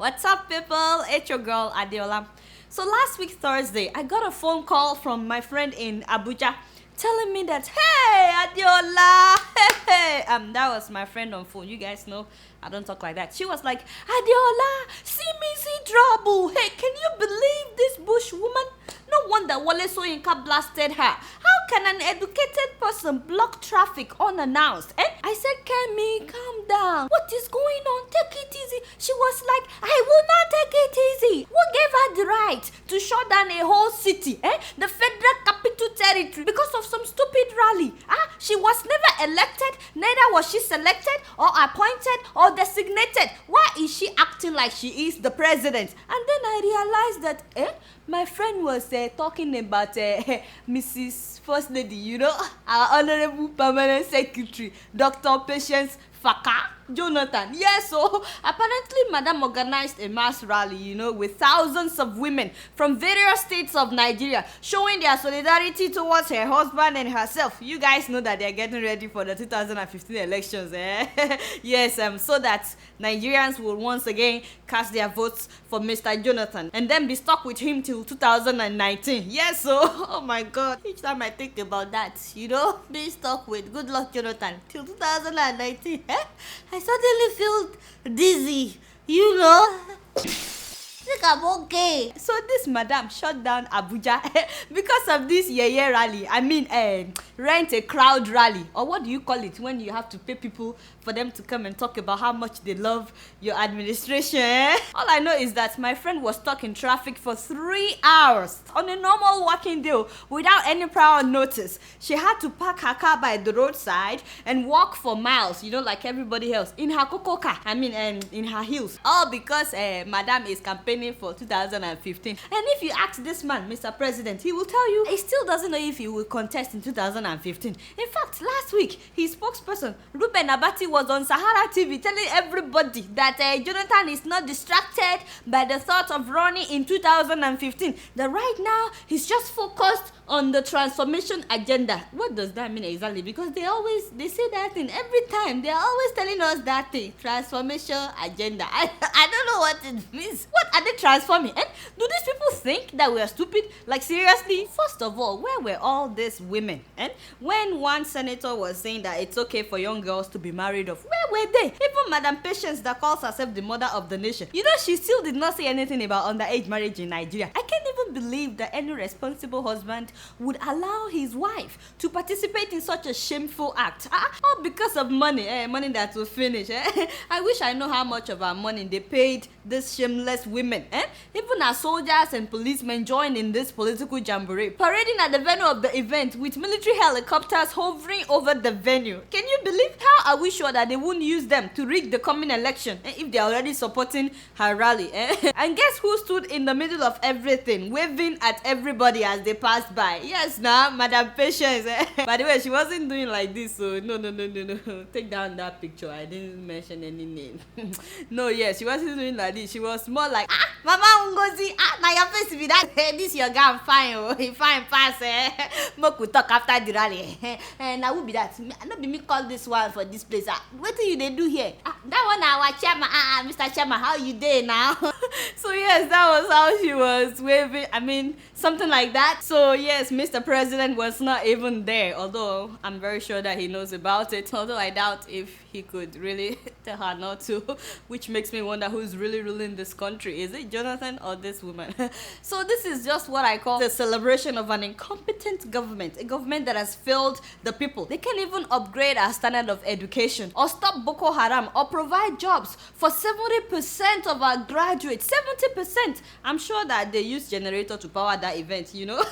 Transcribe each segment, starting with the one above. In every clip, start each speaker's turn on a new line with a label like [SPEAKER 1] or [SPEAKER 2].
[SPEAKER 1] What's up, people? It's your girl Adeola. So last week Thursday, I got a phone call from my friend in Abuja telling me that, hey Adeola, hey, that was my friend on phone. You guys know I don't talk like that. She was like, Adeola, see me see trouble. Hey, can you believe this bush woman? No wonder Wale Soyinka blasted her. How can an educated person block traffic unannounced? And I said, Kemi, calm down. What is going on? Take it easy. She was like, I will not take it easy. Who gave her the right to shut down a whole city? The federal capital territory because of some stupid rally. She was never elected, neither was she selected or appointed or designated. Why is she acting like she is the president? And then I realized that, my friend was talking about Mrs. First Lady, you know, our honorable permanent secretary, Dr. Patience Faka Jonathan. Yes, so apparently Madam organized a mass rally, you know, with thousands of women from various states of Nigeria showing their solidarity towards her husband and herself. You guys know that they're getting ready for the 2015 elections, Yes, so that Nigerians will once again cast their votes for Mr. Jonathan and then be stuck with him till 2019. Yes, so, oh my God, each time I think about that, you know, being stuck with good luck Jonathan till 2019, I suddenly feel dizzy, you know. Think I'm okay. So this madam shut down Abuja because of this yeye rally. I mean, rent a crowd rally, or what do you call it when you have to pay people for them to come and talk about how much they love your administration? All I know is that my friend was stuck in traffic for 3 hours on a normal working day without any prior notice. She had to park her car by the roadside and walk for miles, you know, like everybody else, in her cocoa car. I mean, in her heels. All because madam is campaigning for 2015. And if you ask this man, Mr. President, he will tell you he still doesn't know if he will contest in 2015. In fact, last week, his spokesperson, Ruben Abati, was on Sahara TV telling everybody that Jonathan is not distracted by the thought of running in 2015. That right now, he's just focused on the transformation agenda. What does that mean exactly? Because they say that thing every time. They're always telling us that thing, transformation agenda. I don't know what it means. What are they transforming? And do these people think that we are stupid? Like, seriously? First of all, where were all these women? And when one senator was saying that it's okay for young girls to be married off, where were they? Even Madam Patience, that calls herself the mother of the nation, you know, she still did not say anything about underage marriage in Nigeria. I can't even believe that any responsible husband would allow his wife to participate in such a shameful act. All because of money, money that will finish. I wish I know how much of our money they paid these shameless women. Even our soldiers and policemen joined in this political jamboree, parading at the venue of the event with military helicopters hovering over the venue. Can you believe? How are we sure that they won't use them to rig the coming election if they're already supporting her rally? And guess who stood in the middle of everything, waving at everybody as they passed by? Yes, now, Madam Patience. By the way, she wasn't doing like this, so no. Take down that picture. I didn't mention any name. No, yes, she wasn't doing like this. She was more like, Mama Ngozi, now your face be that. This your girl fine, oh, he fine pass. Mo could talk after the rally. And I will be that. Not be me call this one for this place. What do they do here? That one our chairman. Mr. Chairman, how you doing now? So yes, that was how she was waving. I mean, something like that. So yes, Mr. President was not even there, although I'm very sure that he knows about it, although I doubt if he could really tell her not to, which makes me wonder who's really ruling this country. Is it Jonathan or this woman? So this is just what I call the celebration of an incompetent government, a government that has failed the people. They can't even upgrade our standard of education or stop Boko Haram or provide jobs for 70% of our graduates. 70%! I'm sure that they use generator to power that event, you know.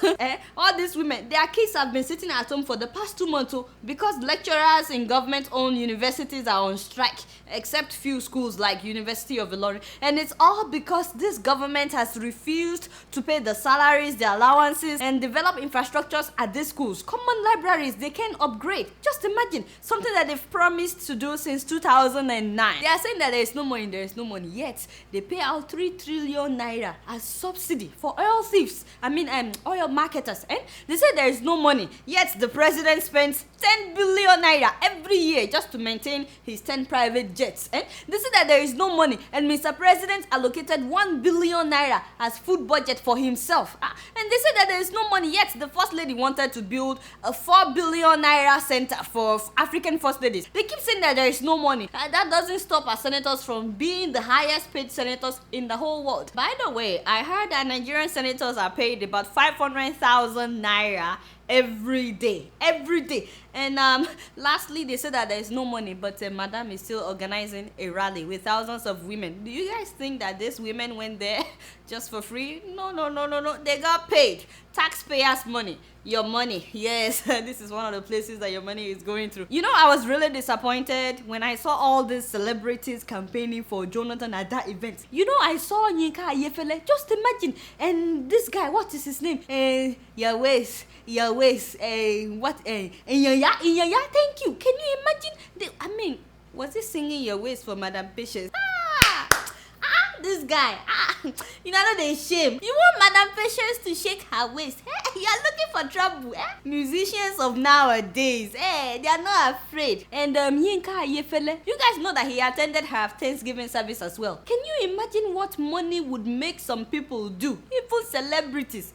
[SPEAKER 1] All these women, their kids have been sitting at home for the past 2 months because lecturers in government-owned universities are on strike, except few schools like University of Ilorin. And it's all because this government has refused to pay the salaries, the allowances, and develop infrastructures at these schools. Common libraries, they can upgrade. Just imagine, something that they've promised to do since 2009. They are saying that there is no money, yet they pay out 3 trillion naira as subsidy for oil thieves oil marketers. They say there is no money, yet the president spends 10 billion naira every year just to maintain his 10 private jets. They say that there is no money, and Mr. President allocated 1 billion naira as food budget for himself. And they say that there is no money, yet the First Lady wanted to build a 4 billion naira center for African First Ladies. They keep saying that there is no money. That doesn't stop our senators from being the highest paid senators in the whole world. By the way, I heard that Nigerian senators are paid about 500,000 naira every day. And lastly, they said that there is no money, but Madam is still organizing a rally with thousands of women. Do you guys think that these women went there just for free? No. They got paid. Taxpayers' money. Your money. Yes, this is one of the places that your money is going through. You know, I was really disappointed when I saw all these celebrities campaigning for Jonathan at that event. You know, I saw Yinka Ayefele. Just imagine. And this guy, what is his name? Your waist, Inyanya, thank you. Can you imagine? Was he singing Your Waist for Madam Patience? This guy, you know they shame. You want Madam Patience to shake her waist? You are looking for trouble. Musicians of nowadays, they are not afraid. And Yinka Ayefele, you guys know that he attended her Thanksgiving service as well. Can you imagine what money would make some people do? Even celebrities.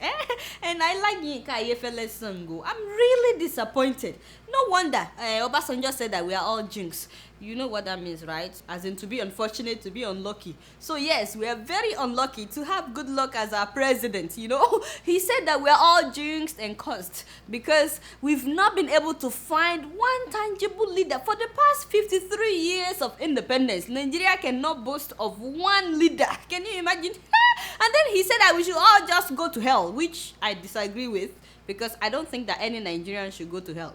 [SPEAKER 1] And I like Yinka Ayefele's song. I'm really disappointed. No wonder Obasanjo said that we are all jinx. You know what that means, right? As in to be unfortunate, to be unlucky. So yes, we are very unlucky to have good luck as our president, you know. He said that we are all jinxed and cursed because we've not been able to find one tangible leader. For the past 53 years of independence, Nigeria cannot boast of one leader. Can you imagine? And then he said that we should all just go to hell, which I disagree with. Because I don't think that any Nigerian should go to hell.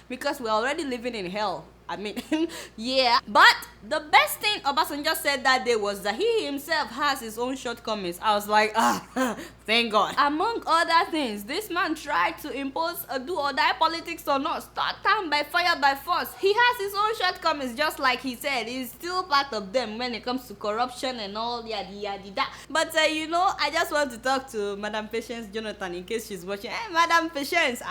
[SPEAKER 1] Because we're already living in hell. Yeah. But the best thing Obasanjo said that day was that he himself has his own shortcomings. I was like, thank God. Among other things, this man tried to impose a do or die politics on us. Start time by fire by force. He has his own shortcomings, just like he said. He's still part of them when it comes to corruption and all yada. But you know, I just want to talk to Madam Patience Jonathan in case she's watching. Hey, Madam Patience,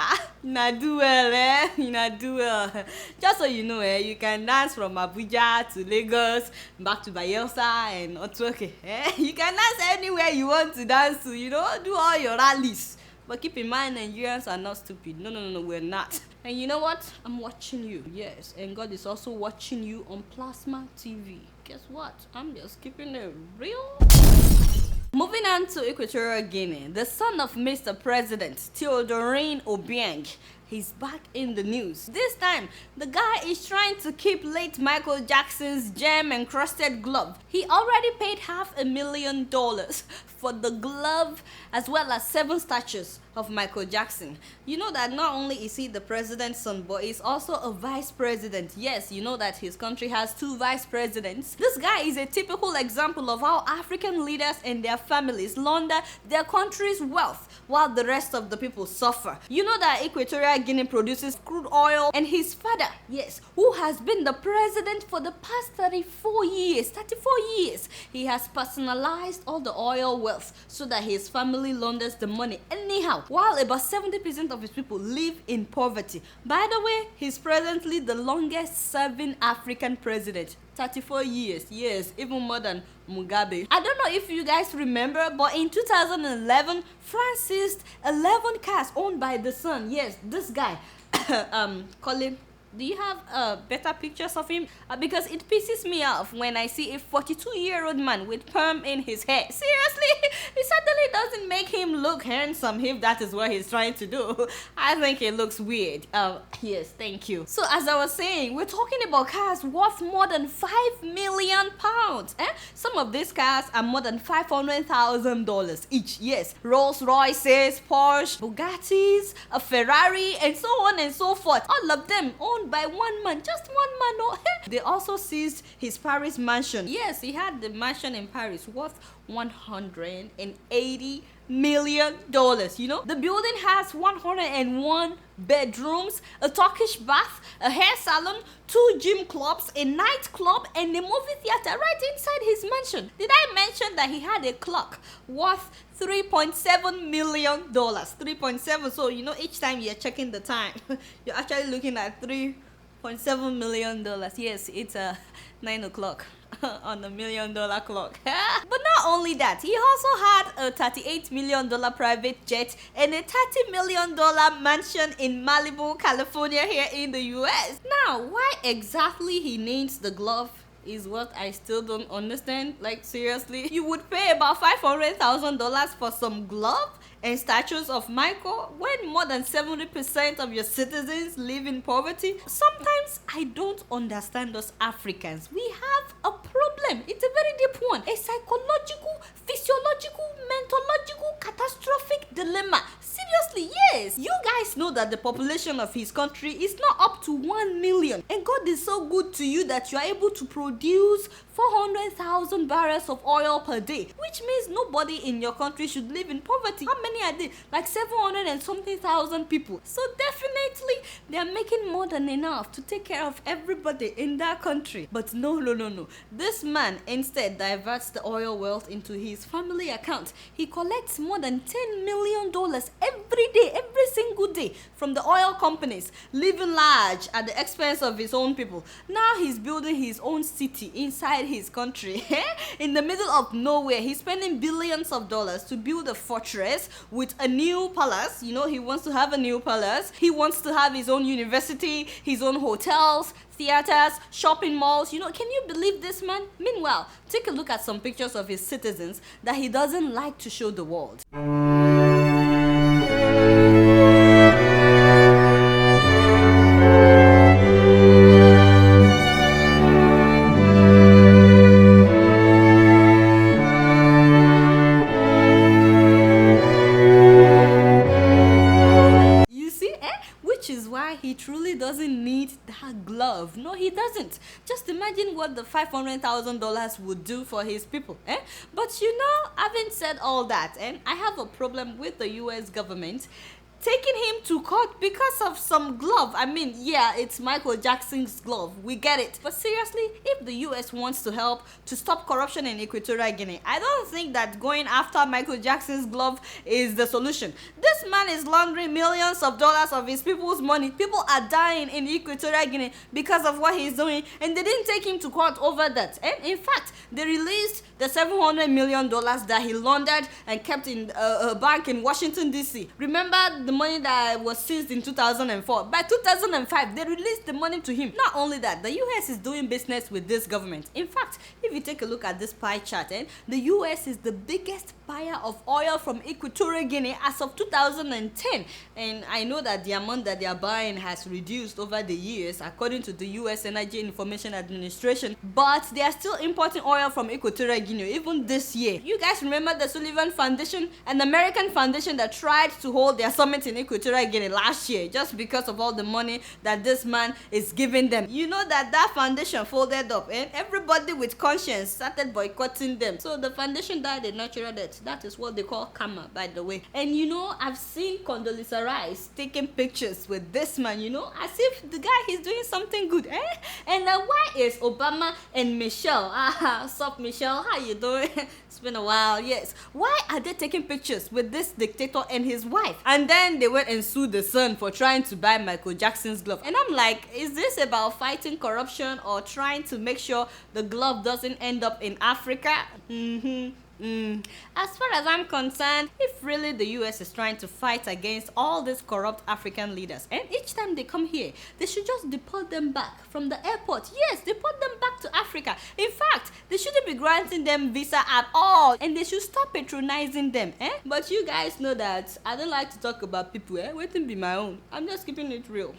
[SPEAKER 1] you not do well, You not do well. Just so you know, you can dance from Abuja to Lagos, back to Bayelsa and Otuoke. You can dance anywhere you want to dance to, you know, do all your rallies. But keep in mind, Nigerians are not stupid. No, we're not. And you know what? I'm watching you. Yes, and God is also watching you on Plasma TV. Guess what? I'm just keeping it real. Moving on to Equatorial Guinea, the son of Mr. President Theodorine Obiang, he's back in the news. This time, the guy is trying to keep late Michael Jackson's gem-encrusted glove. He already paid $500,000 for the glove as well as 7 statues of Michael Jackson. You know that not only is he the president's son, but he's also a vice president. Yes, you know that his country has 2 vice presidents. This guy is a typical example of how African leaders and their families launder their country's wealth while the rest of the people suffer. You know that Equatorial Guinea produces crude oil, and his father, yes, who has been the president for the past 34 years, he has personalized all the oil wealth so that his family launders the money anyhow, while about 70% of his people live in poverty. By the way, he's presently the longest serving African president. 34 years, yes, even more than Mugabe. I don't know if you guys remember, but in 2011, France seized 11 cars owned by the son. Yes, this guy, Colin. Do you have better pictures of him? Because it pisses me off when I see a 42-year-old man with perm in his hair. Seriously, it certainly doesn't make him look handsome if that is what he's trying to do. I think it looks weird. Yes, thank you. So as I was saying, we're talking about cars worth more than £5 million. Some of these cars are more than $500,000 each. Yes, Rolls Royces, Porsche, Bugattis, a Ferrari, and so on and so forth. All of them owned by one man, just one man. Oh. They also seized his Paris mansion. Yes, he had the mansion in Paris worth $180 million. You know, the building has 101 bedrooms, a Turkish bath, a hair salon, 2 gym clubs, a nightclub, and a movie theater right inside his mansion. Did I mention that he had a clock worth $3.7 million? 3.7. So you know, each time you're checking the time, you're actually looking at $3.7 million. Yes, it's 9 o'clock on the $1 million clock. But not only that, he also had a $38 million private jet and a $30 million mansion in Malibu, California, here in the US. Now, why exactly he needs the glove is what I still don't understand. Like, seriously, you would pay about $500,000 for some glove and statues of Michael when more than 70% of your citizens live in poverty? Sometimes I don't understand us Africans. We have a problem. It's a very deep one. A psychological, physiological, mentological, catastrophic dilemma. Seriously, yes. You guys know that the population of his country is not up to 1 million. And God is so good to you that you are able to produce 400,000 barrels of oil per day, which means nobody in your country should live in poverty. How many are there? Like 700 and something thousand people. So definitely they are making more than enough to take care of everybody in that country. But no. This man instead diverts the oil wealth into his family account. He collects more than $10 million every day, every single day from the oil companies, living large at the expense of his own people. Now he's building his own city inside his country in the middle of nowhere. He's spending billions of dollars to build a fortress with a new palace. You know, he wants to have a new palace. He wants to have his own university, his own hotels, theaters, shopping malls. You know, can you believe this man? Meanwhile, take a look at some pictures of his citizens that he doesn't like to show the world. He truly doesn't need that glove. No, he doesn't. Just imagine what the $500,000 would do for his people. But you know, having said all that, I have a problem with the US government taking him to court because of some glove. I mean, yeah, it's Michael Jackson's glove. We get it. But seriously, if the US wants to help to stop corruption in Equatorial Guinea, I don't think that going after Michael Jackson's glove is the solution. This man is laundering millions of dollars of his people's money. People are dying in Equatorial Guinea because of what he's doing, and they didn't take him to court over that. And in fact, they released the $700 million that he laundered and kept in a bank in Washington, D.C. Remember the money that was seized in 2004? By 2005, they released the money to him. Not only that, the US is doing business with this government. In fact, if you take a look at this pie chart, the US is the biggest buyer of oil from Equatorial Guinea as of 2010. And I know that the amount that they are buying has reduced over the years, according to the US Energy Information Administration. But they are still importing oil from Equatorial Guinea, even this year. You guys remember the Sullivan Foundation, an American foundation that tried to hold their summit in Equatorial Guinea last year just because of all the money that this man is giving them. You know that foundation folded up, and everybody with conscience started boycotting them. So the foundation died a natural death. That is what they call karma, by the way. And you know, I've seen Condoleezza Rice taking pictures with this man, you know, as if the guy is doing something good. And why is Obama and Michelle, sup Michelle, how you doing? It's been a while. Yes, why are they taking pictures with this dictator and his wife? And then they went and sued the son for trying to buy Michael Jackson's glove. And I'm like, is this about fighting corruption or trying to make sure the glove doesn't end up in Africa? As far as I'm concerned, if really the US is trying to fight against all these corrupt African leaders, and each time they come here, they should just deport them back from the airport. Yes, deport them back to Africa. In fact, they shouldn't be granting them visa at all, and they should stop patronizing them. But you guys know that I don't like to talk about people. Waiting be my own. I'm just keeping it real.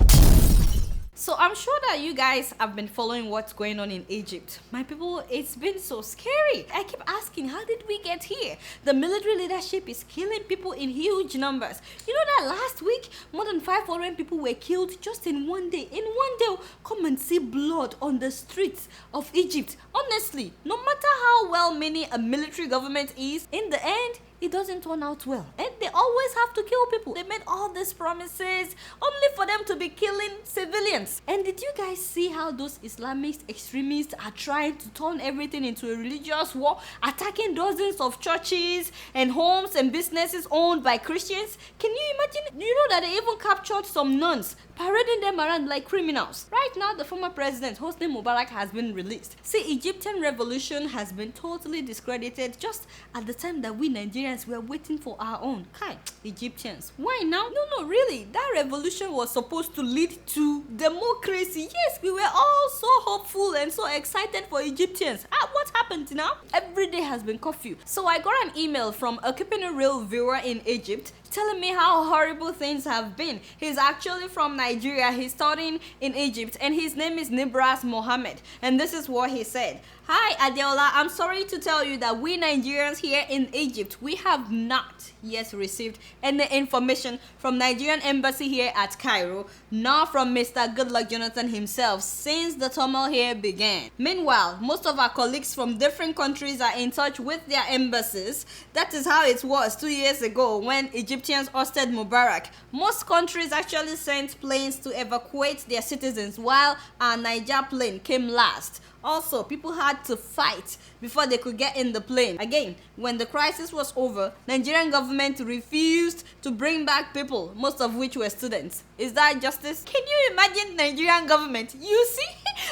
[SPEAKER 1] So I'm sure that you guys have been following what's going on in Egypt. My people, it's been so scary. I keep asking, how did we get here? The military leadership is killing people in huge numbers. You know that last week, more than 500 people were killed just in one day. In one day, come and see blood on the streets of Egypt. Honestly, no matter how well meaning a military government is, in the end, it doesn't turn out well. And they always have to kill people. They made all these promises only for them to be killing civilians. And did you guys see how those Islamist extremists are trying to turn everything into a religious war, attacking dozens of churches and homes and businesses owned by Christians? Can you imagine? You know that they even captured some nuns, parading them around like criminals. Right now, the former president, Hosni Mubarak, has been released. See, Egyptian revolution has been totally discredited just at the time that we Nigerians were waiting for our own. Kai, Egyptians, why now? No, really, that revolution was supposed to lead to democracy. Yes, we were all so hopeful and so excited for Egyptians. What happened now? Every day has been curfew. So I got an email from a Keeping It Real viewer in Egypt telling me how horrible things have been. He's actually from Nigeria. He's studying in Egypt and his name is Nibras Mohammed. And this is what he said. Hi Adeola, I'm sorry to tell you that we Nigerians here in Egypt, we have not yet received any information from Nigerian embassy here at Cairo, nor from Mr. Goodluck Jonathan himself since the turmoil here began. Meanwhile, most of our colleagues from different countries are in touch with their embassies. That is how it was 2 years ago when Egyptians ousted Mubarak. Most countries actually sent planes to evacuate their citizens while our Niger plane came last. Also, people had to fight before they could get in the plane. Again, when the crisis was over, Nigerian government refused to bring back people, most of which were students. Is that justice? Can you imagine Nigerian government? You see,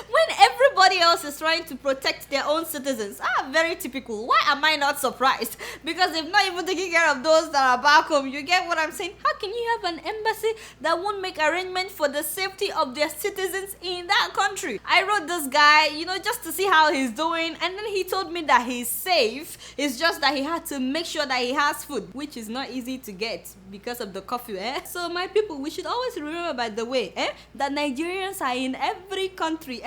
[SPEAKER 1] when everybody else is trying to protect their own citizens. Very typical. Why am I not surprised? Because they've not even taken care of those that are back home. You get what I'm saying? How can you have an embassy that won't make arrangements for the safety of their citizens in that country? I wrote this guy, just to see how he's doing, and then he told me that he's safe. It's just that he had to make sure that he has food, which is not easy to get because of the curfew. So my people, we should always remember, by the way, that Nigerians are in every country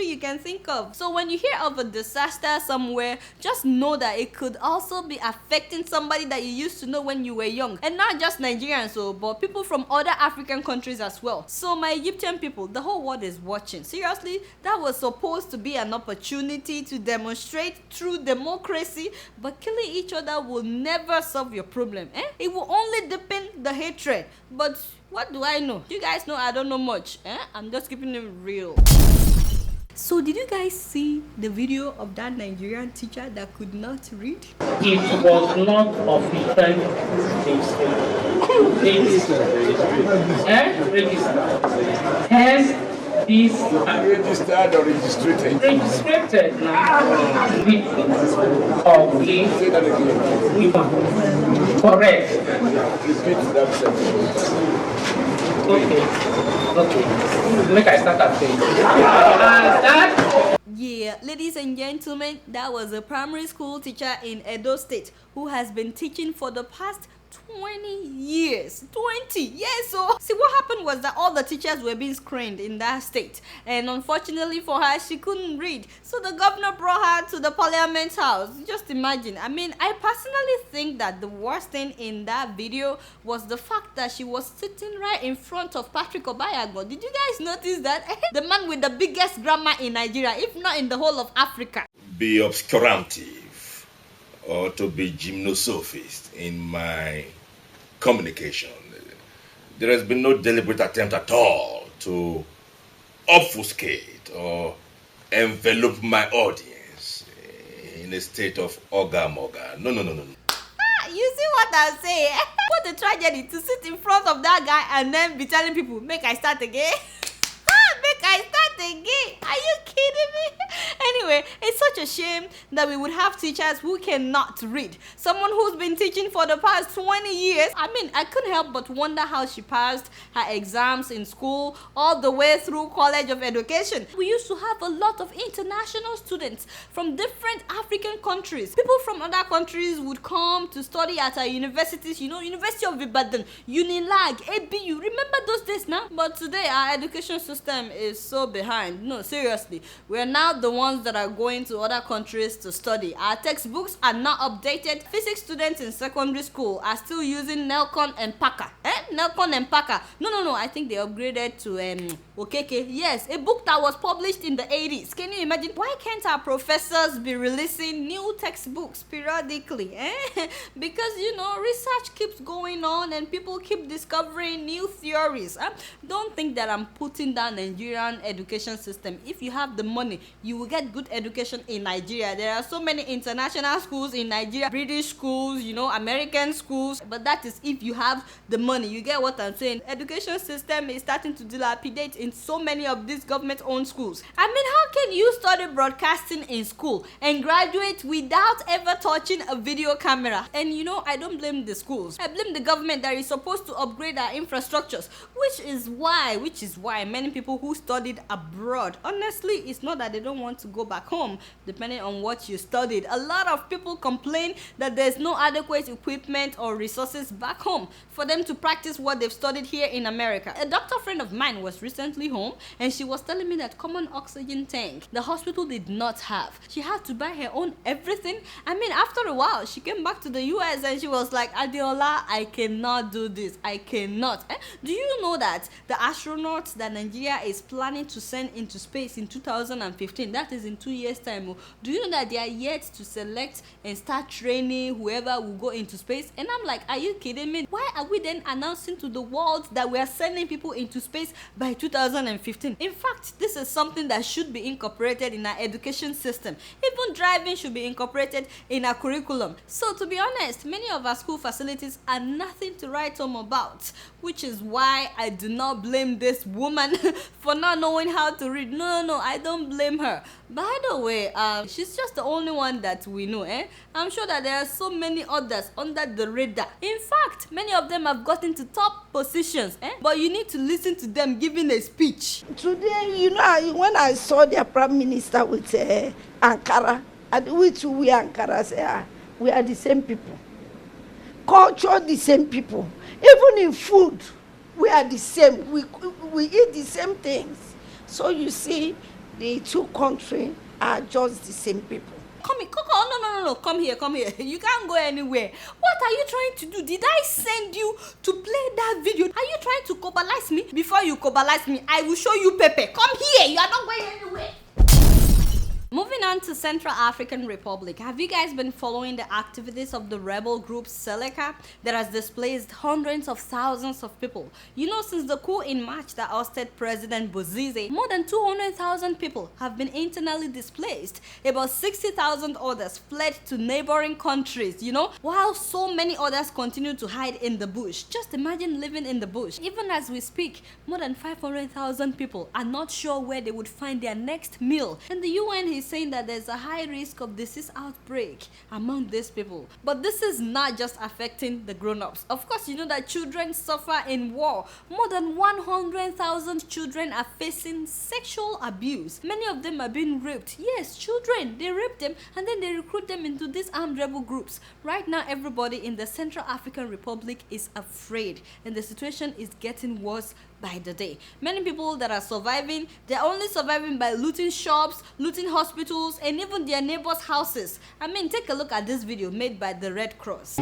[SPEAKER 1] you can think of. So when you hear of a disaster somewhere, just know that it could also be affecting somebody that you used to know when you were young, and not just Nigerians, but people from other African countries as well. So my Egyptian people, the whole world is watching. Seriously, that was supposed to be an opportunity to demonstrate true democracy, but killing each other will never solve your problem. It will only deepen the hatred. But what do I know? You guys know I don't know much. I'm just keeping it real. So did you guys see the video of that Nigerian teacher that could not read?
[SPEAKER 2] It was not officially registered. Hence, this
[SPEAKER 3] registered or registrated?
[SPEAKER 2] Registered now.
[SPEAKER 3] Say that again.
[SPEAKER 2] Correct.
[SPEAKER 3] Repeat that sentence.
[SPEAKER 2] Okay. Make I start at
[SPEAKER 1] Yeah, ladies and gentlemen, that was a primary school teacher in Edo State who has been teaching for the past 20 years. 20 years. So see, what happened was that all the teachers were being screened in that state, and unfortunately for her, she couldn't read. So the governor brought her to the parliament house. Just imagine. I mean, I personally think that the worst thing in that video was the fact that she was sitting right in front of Patrick Obayago. Did you guys notice that? The man with the biggest grammar in Nigeria, if not in the whole of Africa.
[SPEAKER 4] Be obscurantive or to be gymnosophist in my communication. There has been no deliberate attempt at all to obfuscate or envelop my audience in a state of ogamoga. No.
[SPEAKER 1] You see what I'm saying? What a tragedy to sit in front of that guy and then be telling people, make I start again. Make I start again. Are you kidding me? Anyway, it's such a shame that we would have teachers who cannot read. Someone who's been teaching for the past 20 years. I mean, I couldn't help but wonder how she passed her exams in school all the way through College of Education. We used to have a lot of international students from different African countries. People from other countries would come to study at our universities, University of Ibadan, Unilag, ABU. Remember those days now? But today, our education system is so behind. No, seriously, we're now the ones that are going to other countries to study. Our textbooks are not updated. Physics students in secondary school are still using Nelcon and Packer. Nelcon and Packer. No, I think they upgraded to Okeke. Yes, a book that was published in the 80s. Can you imagine? Why can't our professors be releasing new textbooks periodically? Because, research keeps going on and people keep discovering new theories. Don't think that I'm putting down Nigerian education system. If you have the money, you will get good education in Nigeria. There are so many international schools in Nigeria, British schools, American schools, but that is if you have the money. You get what I'm saying? Education system is starting to dilapidate in so many of these government-owned schools. I mean, how can you study broadcasting in school and graduate without ever touching a video camera? And I don't blame the schools. I blame the government that is supposed to upgrade our infrastructures, which is why many people who studied abroad, honestly, it's not that they don't want to go back home, depending on what you studied. A lot of people complain that there's no adequate equipment or resources back home for them to practice what they've studied here in America. A doctor friend of mine was recently home and she was telling me that common oxygen tank the hospital did not have. She had to buy her own everything. I mean, after a while, she came back to the US and she was like, Adeola, I cannot do this. I cannot. Do you know that the astronauts that Nigeria is planning to send into space in 2015, that is in 2 years' time, do you know that they are yet to select and start training whoever will go into space? And I'm like, are you kidding me? Why are we then announcing to the world that we are sending people into space by 2015? In fact, this is something that should be incorporated in our education system. Even driving should be incorporated in our curriculum. So to be honest, many of our school facilities are nothing to write home about, which is why I do not blame this woman for not knowing how to read. No, I don't blame her. By the way, she's just the only one that we know. I'm sure that there are so many others under the radar. In fact, many of them have gotten to top positions. But you need to listen to them giving a speech.
[SPEAKER 5] Today, when I saw their prime minister with Ankara, and which we Ankara say, we are the same people. Culture, the same people. Even in food, we are the same. We eat the same things. So you see, the two countries are just the same people.
[SPEAKER 1] Come here, Coco. No. Come here. You can't go anywhere. What are you trying to do? Did I send you to play that video? Are you trying to cobalize me? Before you cobalize me, I will show you Pepe. Come here. You are not going anywhere. Moving on to Central African Republic, have you guys been following the activities of the rebel group Seleka that has displaced hundreds of thousands of people? Since the coup in March that ousted President Bozize, more than 200,000 people have been internally displaced. About 60,000 others fled to neighboring countries, while so many others continue to hide in the bush. Just imagine living in the bush. Even as we speak, more than 500,000 people are not sure where they would find their next meal. And the UN is saying that there's a high risk of disease outbreak among these people. But this is not just affecting the grown-ups. Of course, you know that children suffer in war. More than 100,000 children are facing sexual abuse. Many of them are being raped. Yes, children, they rape them and then they recruit them into these armed rebel groups. Right now, everybody in the Central African Republic is afraid and the situation is getting worse by the day. Many people that are surviving, they're only surviving by looting shops, looting hospitals, and even their neighbors' houses. I mean, take a look at this video made by the Red Cross.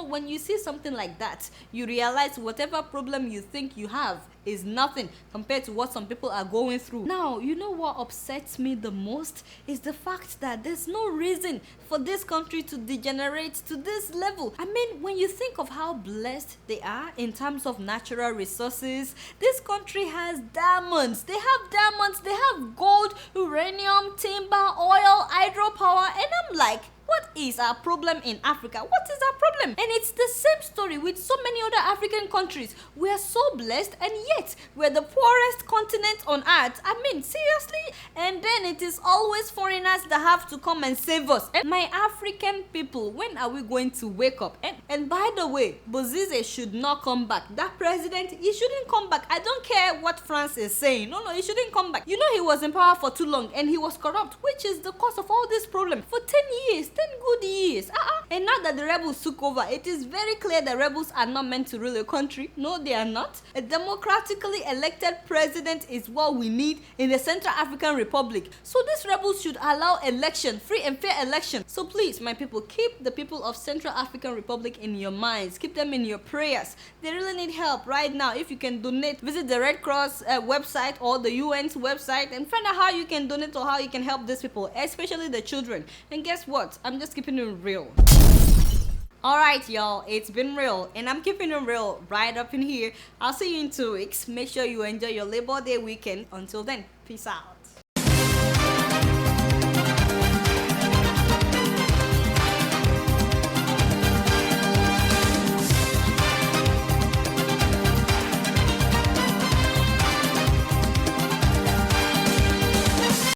[SPEAKER 1] When you see something like that, you realize whatever problem you think you have is nothing compared to what some people are going through. Now, you know what upsets me the most is the fact that there's no reason for this country to degenerate to this level. I mean, when you think of how blessed they are in terms of natural resources, this country has diamonds. They have gold, uranium, timber, oil, hydropower, and I'm like, what is our problem in Africa? What is our problem? And it's the same story with so many other African countries. We are so blessed, and yet we're the poorest continent on earth. I mean, seriously? And then it is always foreigners that have to come and save us. And my African people, when are we going to wake up? And by the way, Bozize should not come back. That president, he shouldn't come back. I don't care what France is saying. No, he shouldn't come back. You know, he was in power for too long and he was corrupt, which is the cause of all this problem. For 10 years, 10 good years. And now that the rebels took over, it is very clear that rebels are not meant to rule a country. No, they are not. A democratically elected president is what we need in the Central African Republic. So these rebels should allow election, free and fair election. So please, my people, keep the people of Central African Republic in your minds. Keep them in your prayers. They really need help right now. If you can donate, visit the Red Cross website or the UN's website and find out how you can donate or how you can help these people, especially the children. And guess what? I'm just keeping it real. Alright, y'all, it's been real, and I'm keeping it real right up in here. I'll see you in 2 weeks. Make sure you enjoy your Labor Day weekend. Until then, peace out.